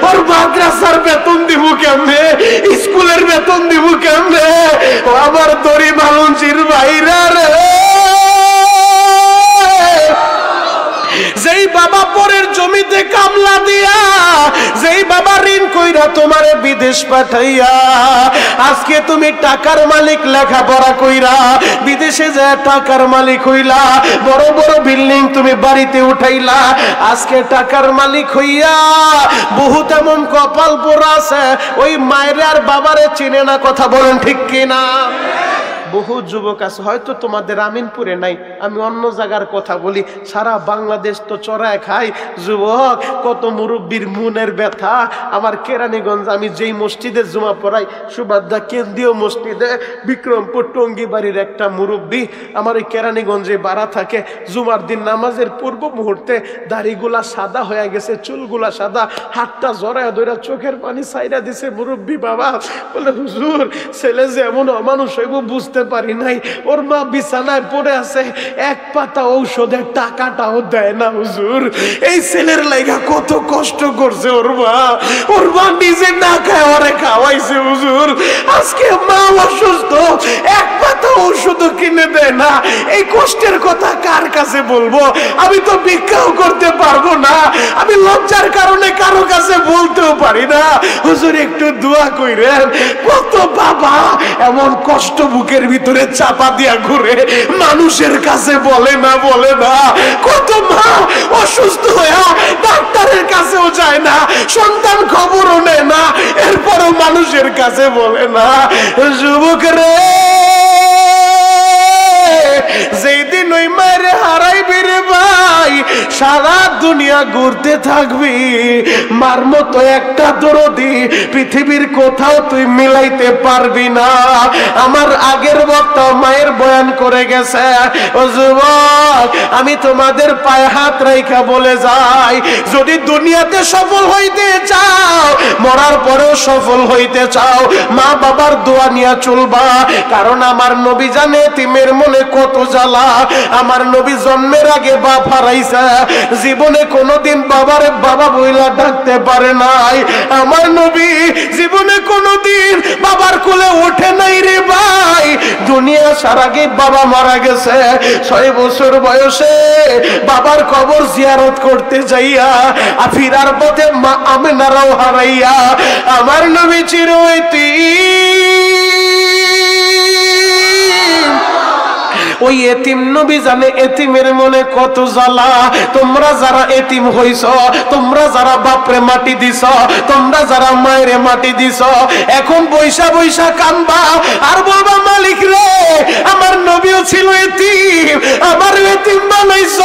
ওর মাদ্রাসার বেতন দিব কেমনে, স্কুলের বেতন দিব কেমনে? ও আমার দড়ি মানুষের বাইরা রে, যেই বাবা পরের জমিতে কামলা দিয়া, যেই বাবা ঋণ কইরা তোমারে বিদেশ পাঠাইয়া আজকে তুমি টাকার মালিক, লেখাপড়া কইরা বিদেশে যায় টাকার মালিক হইলা, বড় বড় বিল্ডিং তুমি বাড়িতে উঠাইলা, আজকে টাকার মালিক হইয়া বহুত এমন কপাল পোড়া আছে ওই মায়ের আর বাবারে চিনে না। কথা বলেন ঠিক কিনা? বহু যুবক আছে, হয়তো তোমাদের আমিনপুরে নাই, আমি অন্য জায়গার কথা বলি, সারা বাংলাদেশ তো চড়ায় খাই। যুবক কত মুরব্বীর মনের ব্যথা। আমার কেরানীগঞ্জ, আমি যেই মসজিদে জুমা পড়াই, সুবাদ্দা কেন্দ্রীয় মসজিদে বিক্রমপুর টঙ্গি বাড়ির একটা মুরব্বী আমার ওই কেরানীগঞ্জে বাড়া থাকে। জুমার দিন নামাজের পূর্ব মুহূর্তে দাড়িগুলা সাদা হয়ে গেছে, চুলগুলা সাদা, হাতটা জড়ায় ধরে চোখের পানি ছাইরা দিছে। মুরব্বী বাবা বলে হুজুর ছেলে যে এমন অমানুষ হইব বুঝতে পারি নাই, ওর মা বিছানায় পড়ে আছে, এক পাতা ঔষধের টাকাটাও দেয় না হুজুর। এই ছেলের লাইগা কত কষ্ট করছে ওর মা, ওর মা নিজে না খায় ওরে খাওয়াইছে হুজুর। আজকে মা অসুস্থ, এক পাতা ঔষধ কিনে দেয় না। এই কষ্টের কথা কার কাছে বলবো? আমি তো ভিক্ষাও করতে পারবো না, আমি লজ্জার কারণে কারো কাছে বলতেও পারি না। হুজুর একটু দোয়া কইরেন। কত বাবা এমন কষ্ট বুকের ভিতরে চাপা দিয়া ঘুরে, মানুষের কাছে বলে না, বলে না। কত মা অসুস্থ হয়ে ডাক্তারের কাছেও যায় না, সন্তান খবরও নেয় না, এরপরও মানুষের কাছে বলে না। যুবক রে, যেই দিন ওই মায়ের হারাইবি রে ভাই, সারা দুনিয়া ঘুরতে থাকবি, মার মতো একটা দরদি পৃথিবীর কোথাও তুই মিলাইতে পারবি না। আমার আগের বক্তা মায়ের বয়ান করে গেছে। ও যুবক, আমি তোমাদের পায়ে হাত রাইখা বলে যাই, যদি দুনিয়াতে সফল হইতে চাও, মরার পরেও সফল হইতে চাও, মা বাবার দোয়া নিয়ে চলবা। কারণ আমার নবী জানে এতিমের মনে কত জ্বালা। আমার নবী জন্মের আগে বাপ হারাইছে, জীবনে কোনোদিন বাবারে বাবা বইলা ডাকতে পারে নাই। আমার নবী জীবনে কোনোদিন বাবার কোলে ওঠে নাই রে ভাই। দুনিয়া আসার আগে বাবা মারা গেছে 6 বছর বয়সে বাবার কবর জিয়ারত করতে যাইয়া ফিরার পথে মা আমেনারাও হারাইয়া আমার নবী চিরয়তীম। ওই এতিম নবী জানে এতিমের মনে কত জ্বালা। তোমরা যারা এতিম হইছ, তোমরা যারা বাপরে মাটি দিছ, তোমরা যারা মায়ের মাটি দিছ, এখন বৈশা বৈশা কান্দবা আর বলবা মালিক রে আমার নবীও ছিল এতিম, আমার এতিম বানাইছ,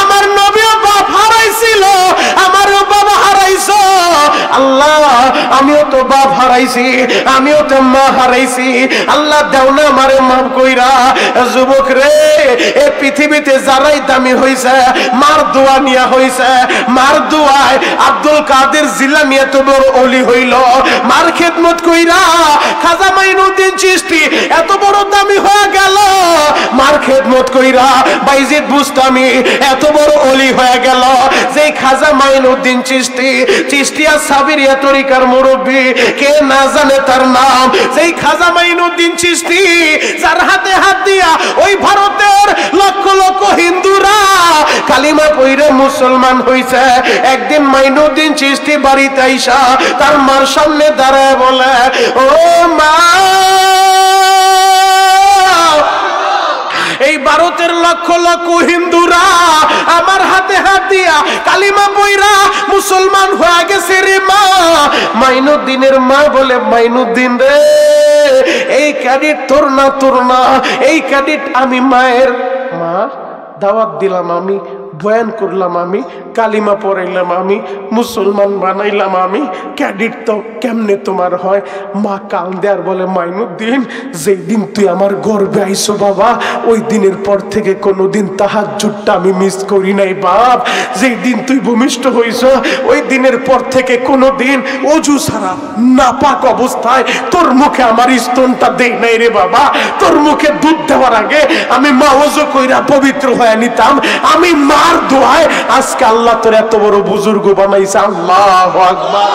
আমার নবীও বাপ হারাইছিল, আমারও বাবা হারাইছ। আল্লাহ আমিও তো বাপ হারাইছি, আমিও তো মা হারাইছি, আল্লাহ দেও না আমারে মাফ কইরা। যুবক রে, এই পৃথিবীতে যারাই দামি হইছে মার দোয়া নিয়া হইছে। মার দোয়ায় আব্দুল কাদের জিলানী এত বড় ওলি হইল, মার খেদমত কইরা খাজা মাইনুদ্দিন চিশতি এত বড় দামি হয়ে গেল, মার খেদমত কইরা বাইজিদ বুস্তামি এত বড় ওলি হয়ে গেল। যেই খাজা মাইনুদ্দিন চিশতি, চিশতিয়া সাবিরিয়া তরিকার মুরব্বী, কে না জানে তার নাম। যেই খাজা মাইনুদ্দিন চিশতি যার হাতে হাত দিয়া ওই ভারতের লক্ষ লক্ষ হিন্দুরা কালিমা পড়ে মুসলমান হইছে। একদিন মাইনুদ্দিন চিশতি বাড়িতে আইসা তার মার সামনে দাঁড়ায় বলে, ও মা, এই ভারতের লক্ষ লক্ষ হিন্দুরা আমার হাতে হাত দিয়া কালিমা পইরা মুসলমান হয়ে গেছে রে মা। মাইনুদ্দিনের মা বলে, মাইনুদ্দিন রে, এই ক্যাডেট তোর না, তোর না, এই ক্যাডেট আমি মায়ের। মা, দাওয়াত দিলাম আমি, বয়ান করলাম আমি, কালিমা পড়াইলাম আমি, মুসলমান বানাইলাম আমি, ক্যাডেট তো কেমনে তোমার হয়? মা কান্দে আর বলে, মাইনুদ্দিন, যেই দিন তুই আমার গর্বে আইসো বাবা, ওই দিনের পর থেকে কোনোদিন তাহাজ্জুদটা আমি মিস করি নাই বাপ। যেই দিন তুই ভূমিষ্ঠ হইছ ওই দিনের পর থেকে কোনোদিন অজু ছাড়া নাপাক অবস্থায় তোর মুখে আমার স্তনটা দেই নাই রে বাবা। তোর মুখে দুধ দেওয়ার আগে আমি মা ওযু কইরা পবিত্র হয়ে নিতাম। আমি মার দোয়ায় আজকে আল্লাহ তোর এত বড় বুজুর্গ বানাইছে। আল্লাহু আকবার।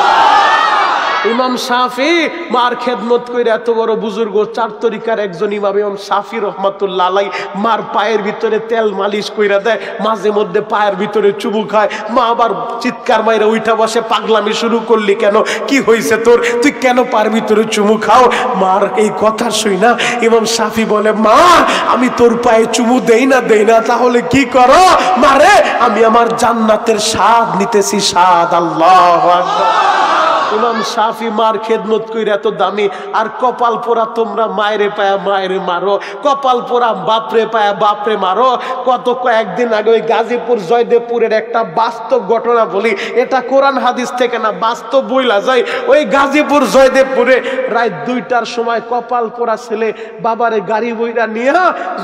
ইমাম শাফি মার খেদমত কইরা এত বড় বুজুর্গ। 4 তরিকার একজন ইমাম ইমাম শাফি রহমাতুল্লাহ আলাইহি মার পায়ের ভিতরে তেল মালিশ কইরা দেয়, মাঝে মধ্যে পায়ের ভিতরে চুমু খায়। মা আবার চিৎকার মাইরা উঠা বসে, পাগলামি শুরু করলি কেন, কি হইছে তোর, তুই কেন পায়ের ভিতরে চুমু খাও? মার এই কথা শুই না ইমাম শাফি বলে, মা আমি তোর পায়ে চুমু দেই না তাহলে কি করো? মারে আমি আমার জান্নাতের স্বাদ নিতেছি, স্বাদ। আল্লাহু আকবার। ইমাম শাফি মার খেদমত কইরা এত দামি। আর কপাল পোড়া তোমরা মায়েরে পায়া মায়েরে মারো, কপাল পোড়া বাপরে পায়া বাপরে মারো। কত কয়েকদিন আগে ওই গাজীপুর জয়দেবপুরের একটা বাস্তব ঘটনা বলি, এটা কোরআন হাদিস থেকে না, বাস্তব বইলা যায়। ওই গাজীপুর জয়দেবপুরে রাত 2টার সময় কপাল পোড়া ছেলে বাবারে গাড়ি বইরা নিয়ে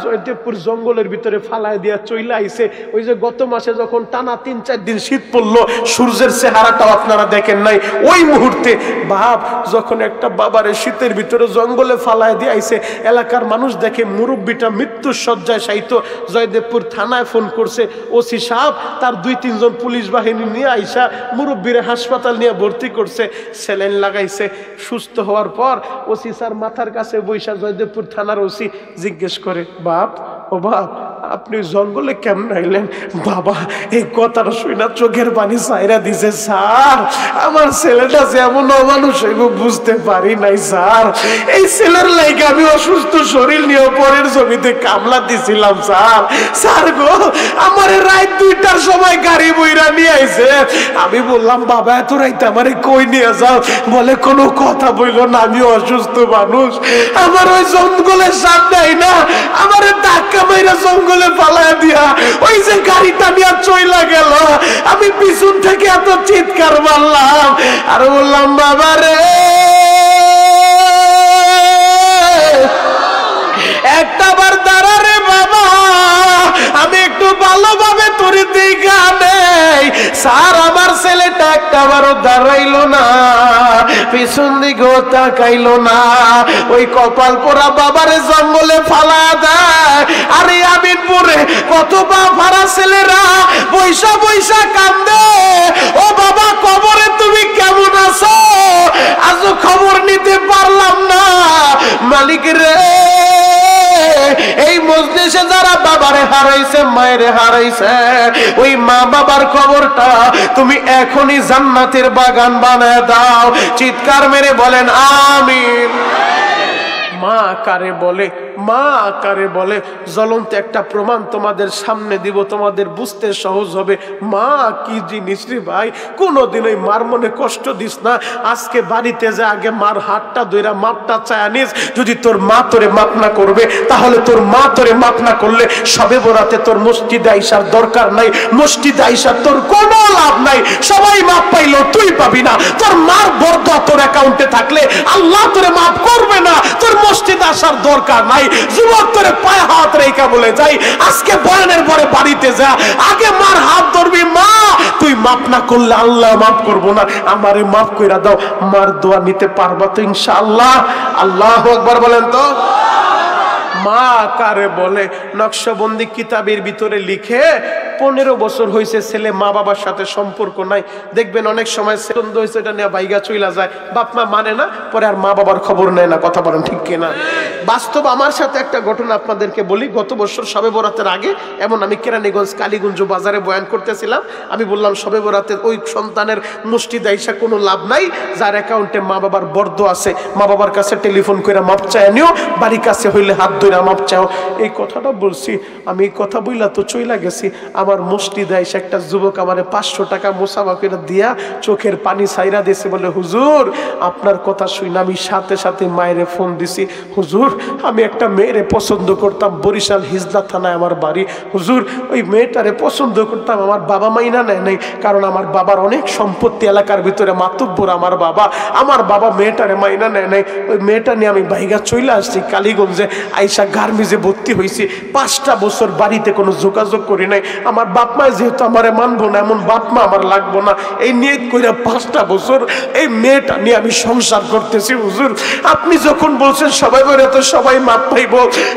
জয়দেবপুর জঙ্গলের ভিতরে ফালায় দিয়া চইলা আইছে। ওই যে গত মাসে যখন টানা 3-4 দিন শীত পড়লো, সূর্যের চেহারাটাও আপনারা দেখেন নাই। ওই মুহূর্তে বাপ যখন একটা বাবারে শীতের ভিতরে জঙ্গলে ফালায় দিয়ে আইছে, এলাকার মানুষ দেখে মুরব্বীটা মৃত্যুর শয্যায় শায়িত। জয়দেবপুর থানায় ফোন করছে ওসি সাহেব, তার 2-3 জন পুলিশ বাহিনী নিয়ে আইসা মুরব্বীরে হাসপাতাল নিয়ে ভর্তি করছে, স্যালাইন লাগাইছে। সুস্থ হওয়ার পর ওসি স্যার মাথার কাছে বৈশা জয়দেবপুর থানার ওসি জিজ্ঞেস করে, বাপ ও বাপ আপনি জঙ্গলে কেমন আইলেন? বাবা এই কথাটা শুনে চোখের পানি ছাইরা দিছে, স্যার আমার ছেলেটা যেমন অমানুষ বুঝতে পারি নাই স্যার। এই ছেলের লাইগে আমি অসুস্থ শরীর নিয়ে পরের জমিতে কামলা দিছিলাম স্যার। স্যার গো আমার রাত 2টার সময় গাড়ি বইরা নিয়ে আইছে। আমি বললাম, বাবা এত রাইতে আমারে কই নিয়ে যাও? বলে কোনো কথা বইল না, আমি অসুস্থ মানুষ, আমার ওই জঙ্গলের সামনে না আমার ধাক্কা মাইরা জঙ্গলে পালায় দিয়া ওই যে গাড়িটা নিয়ে চইলা গেল। আমি পিছন থেকে এত চিৎকার মারলাম আর বললাম, বাবা রে একটা বার দাঁড়া রে বাবা, আমি একটু ভালোভাবে তোর দিকে নেই। স্যার আমার ছেলেটা একটা বারও দাঁড়াইলো না, পিছন দিকেও তাকাইলো না, ওই কপাল পোড়া বাবারে জঙ্গলে ফালা দেয়। আরে আমিনপুরে কত বাবারা ছেলেরা বৈশা বৈশা কান্দে, ও বাবা কবরে তুমি কেমন আছো? আজও খবর নিতে পারলাম না। মালিক রে বাংলাদেশে যারা বাবারে হারাইছে, মায়ের হারাইছে, ওই মা বাবার কবরটা তুমি এখনই জান্নাতের বাগান বানায় দাও। চিৎকার মেরে বলেন আমিন। মা কারে বলে, মা কারে বলে, জ্বলন্ত একটা প্রমাণ তোমাদের সামনে দিব, তোমাদের বুঝতে সহজ হবে। মা কি জিনিস রে ভাই। কোনোদিন ওই মার মনে কষ্ট দিস না। আজকে বাড়িতে যা, আগে মার হাতটা ধইরা মাপটা চায় নিস। যদি তোর মা তোরে মাপ না করবে, তাহলে তোর মা তোরে মাপ না করলে শবে বরাতে তোর মসজিদে আইসার দরকার নাই। মসজিদে আইসার তোর কোনো লাভ নাই। সবাই মাপ পাইলো, তুই পাবি না। তোর মার বরদোয়া তোর অ্যাকাউন্টে থাকলে আল্লাহ তোরে মাফ করবে না। তোর মসজিদে আসার দরকার নাই। যুবক তোরে পায়ে হাত রেখা বলে যাই, আজকে বয়ানের পরে বাড়িতে যা, আগে মার হাত ধরবি। মা তুই মাফ না করলে আল্লাহ মাফ করবো না, আমারে মাফ কইরা দাও। মার দোয়া নিতে পারবা তো ইনশাআল্লাহ? আল্লাহু আকবার বলেন তো। মা কারে বলে, নকশবন্দি কিতাবের ভিতরে লিখে 15 বছর হয়েছে ছেলে মা বাবার সাথে সম্পর্ক নাই। দেখবেন অনেক সময় সেন্দ হয়েছে, এটা নিয়ে বাইগা চইলা যায়, বাপ মা মানে না, পরে আর মা বাবার খবর নেয় না। কথা বলেন ঠিক কিনা? বাস্তব আমার সাথে একটা ঘটনা আপনাদেরকে বলি। গত বছর শবে বরাতের আগে এমন আমি কেরানীগঞ্জ কালীগঞ্জ বাজারে বয়ান করতেছিলাম। আমি বললাম শবে বরাতের ওই সন্তানের মসজিদে আইসা কোনো লাভ নাই, যার অ্যাকাউন্টে মা বাবার বর্দ আছে, মা বাবার কাছে টেলিফোন করে মাপ চায় নিও, বাড়ির কাছে হইলে হাত ধরে মাপ চাও। এই কথাটা বলছি আমি, এই কথা বইলা তো চইলা গেছি। আমার মসজিদে এসে একটা যুবক আমারে 500 টাকা মুসাফা করে দিয়া চোখের পানি ছাইরা দিয়েছে, বলে হুজুর আপনার কথা শুনে আমি সাথে সাথে মায়েরে ফোন দিছি। হুজুর আমি একটা মেয়েরে পছন্দ করতাম, বরিশাল হিজলা থানায় আমার বাড়ি। হুজুর ওই মেয়েটারে পছন্দ করতাম, আমার বাবা মাইনা নেয় নাই, কারণ আমার বাবার অনেক সম্পত্তি, এলাকার ভিতরে মাতুব্বর আমার বাবা। আমার বাবা মেয়েটারে মাইনা নেয় নাই। ওই মেয়েটা নিয়ে আমি বাইগা চলে আসছি কালীগঞ্জে, আইসা গার্মেন্টসে ভর্তি হয়েছি। 5টা বছর বাড়িতে কোনো যোগাযোগ করি নাই। আমার বাপ মা যেহেতু আমারে মানবো না, এমন বাপ মা আমার লাগবো না, এই নিয়ত কইরা 5টা বছর এই মেয়েটা নিয়ে আমি সংসার করতেছি। হুজুর আপনি যখন বলছেন সবাই বলে তো সবাই মাপ পাইব,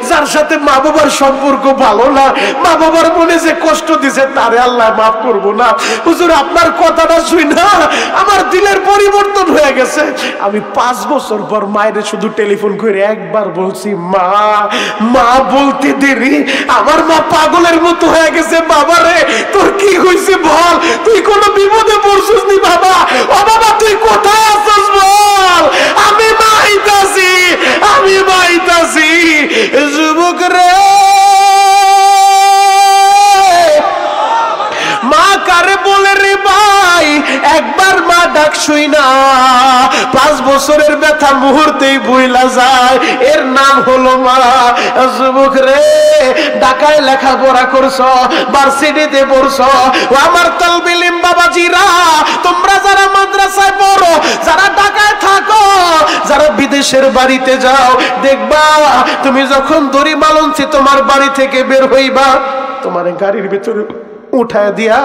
যার সাথে মা বাবার সম্পর্ক ভালো না, মা বাবার মনে যে কষ্ট দিছে তারে আল্লাহ মাফ করবো না। হুজুর আপনার কথাটা শুই না আমার দিলের পরিবর্তন হয়ে গেছে। আমি 5 বছর পর মায়ের শুধু টেলিফোন করে একবার বলছি, মা মা বলতে দেরি, আমার মা পাগলের মতো হয়ে গেছে। বাবা রে তোর কি হয়েছে বল, তুই কোনো বিপদে পড়ছিস নি বাবা? ও বাবা তুই কোথায় আছিস বল, আমি মাইতাছি, আমি মাইতাছি। যুবক রে মা কারে বলে রে ভাই, একবার মা ডাক শুই না 5 বছরের ব্যথা মুহূর্তেই ভুইলা যায়, এর নাম হলো মা। যুবক রে ঢাকায় লেখাপড়া করছো, ভার্সিটিতে পড়ছো, আমার তালবিলিম বাবাজিরা, তোমরা যারা মাদ্রাসায় পড়ো, যারা ঢাকায় থাকো, যারা বিদেশের বাড়িতে যাও, দেখবা তুমি যখন দড়ি মালঞ্চি তোমার বাড়ি থেকে বের হইবা, তোমার গাড়ির ভিতরে উঠায় দিয়া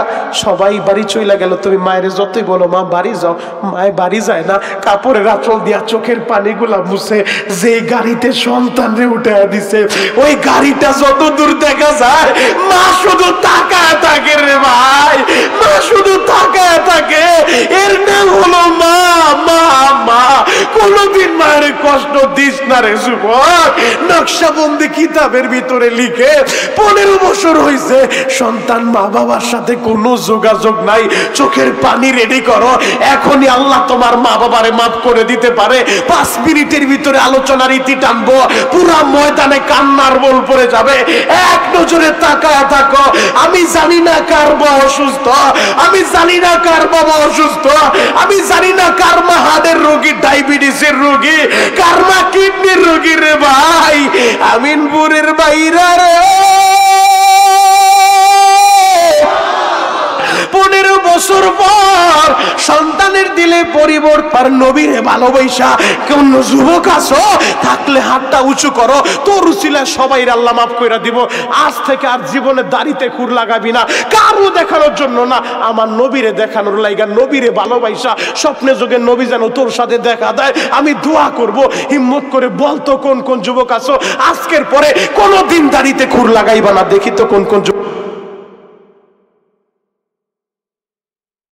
সবাই বাড়ি চইলা গেল। তুমি মায়ের যতই বলো মা বাড়ি যাও, মায়ের বাড়ি যায় না, কাপড়ের আঁচল দিয়া চোখের পানিগুলা মুছে যে গাড়িতে সন্তানরে উঠায় দিছে, ওই গাড়িটা যত দূর দেখা যায় মা শুধু তাকায় থাকে রে ভাই, মা শুধু তাকায় থাকে। এর নাম হলো মা। মা মা কোনদিন মায়ের কষ্ট দিস না রে যুবক। নকশাবন্দি কিতাবের ভিতরে লিখে 15 বছর হয়েছে সন্তান মা বাবার সাথে কোনো যোগাযোগ নাই, চোখের পানি রেডি করো, এখনই আল্লাহ তোমার মা বাবারে মাফ করে দিতে পারে। 5 মিনিটের ভিতরে আলোচনার ইতি টানবো, পুরা ময়দানে কান্নার বল পড়ে যাবে। এক নজরে তাকায় থাকো। আমি জানি না কার বাবা অসুস্থ, আমি জানি না কার বাবা অসুস্থ, আমি জানি না কার মা হার্টের রোগী, ডায়াবেটিসের রোগী, কার মা কিডনির রোগী রে ভাই। আমিনপুরের বাইরে রে 15 বছর পর সন্তানের দিলে পরিবর্তন। নবীরে ভালোবাসা কোন যুবক আছো থাকলে হাতটা উঁচু করো, তোর উসিলা সবাই আল্লাহ মাফ কইরা দিব। আজ থেকে আর জীবনে দাড়িতে খুর লাগাবি না, কারো দেখানোর জন্য না, আমার নবীরে দেখানোর লাগা। নবীরে ভালোবাসা, স্বপ্নে যোগে নবী যেন তোর সাথে দেখা দেয়, আমি দোয়া করব। হিম্মত করে বলতো কোন কোন যুবক আছো আজকের পরে কোনোদিন দাড়িতে খুর লাগাইবা না, দেখি তো কোন কোন যুবক।